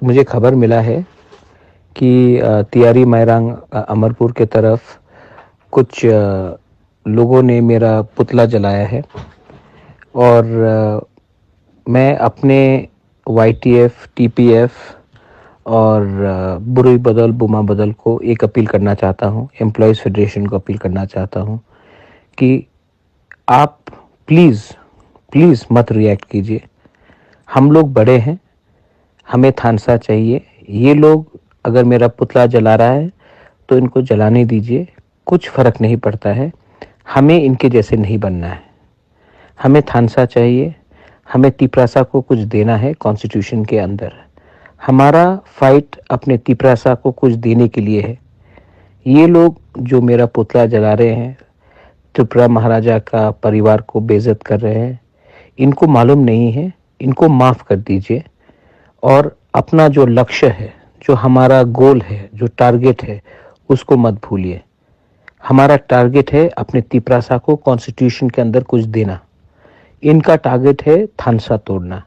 मुझे खबर मिला है कि तियारी मैरांग अमरपुर के तरफ कुछ लोगों ने मेरा पुतला जलाया है और मैं अपने वाईटीएफ, टीपीएफ और बुरी बदल बुमा बदल को एक अपील करना चाहता हूँ, एम्प्लॉयज़ फेडरेशन को अपील करना चाहता हूँ कि आप प्लीज़ मत रिएक्ट कीजिए। हम लोग बड़े हैं, हमें थानसा चाहिए। ये लोग अगर मेरा पुतला जला रहा है तो इनको जलाने दीजिए, कुछ फ़र्क नहीं पड़ता है। हमें इनके जैसे नहीं बनना है, हमें थानसा चाहिए। हमें तिपरासा को कुछ देना है कॉन्स्टिट्यूशन के अंदर। हमारा फाइट अपने तिपरासा को कुछ देने के लिए है। ये लोग जो मेरा पुतला जला रहे हैं, त्रिपुरा महाराजा का परिवार को बेइज्जत कर रहे हैं, इनको मालूम नहीं है, इनको माफ़ कर दीजिए और अपना जो लक्ष्य है, जो हमारा गोल है, जो टारगेट है, उसको मत भूलिए। हमारा टारगेट है अपने तिपरासा को कॉन्स्टिट्यूशन के अंदर कुछ देना। इनका टारगेट है थानसा तोड़ना।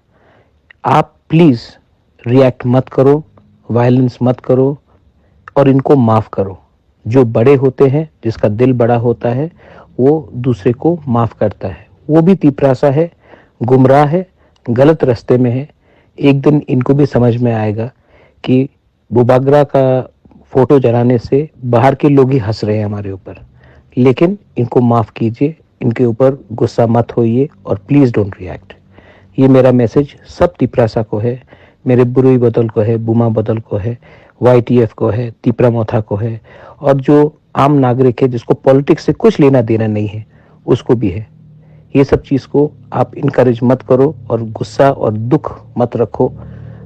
आप प्लीज़ रिएक्ट मत करो, वायलेंस मत करो और इनको माफ़ करो। जो बड़े होते हैं, जिसका दिल बड़ा होता है, वो दूसरे को माफ़ करता है। वो भी तिपरासा है, गुमराह है, गलत रास्ते में है। एक दिन इनको भी समझ में आएगा कि बुबागरा का फ़ोटो जलाने से बाहर के लोग ही हंस रहे हैं हमारे ऊपर। लेकिन इनको माफ़ कीजिए, इनके ऊपर गुस्सा मत होइए और प्लीज़ डोंट रिएक्ट। ये मेरा मैसेज सब तिपरासा को है, मेरे बुरुई बदल को है, बुमा बदल को है, वाईटीएफ को है, तिपरा मोथा को है और जो आम नागरिक है जिसको पॉलिटिक्स से कुछ लेना देना नहीं है, उसको भी है। ये सब चीज़ को आप इनकरेज मत करो और गुस्सा और दुख मत रखो।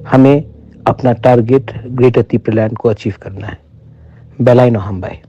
हमें अपना टारगेट ग्रेटर तिपरालैंड को अचीव करना है। बेलाइन हमबाई।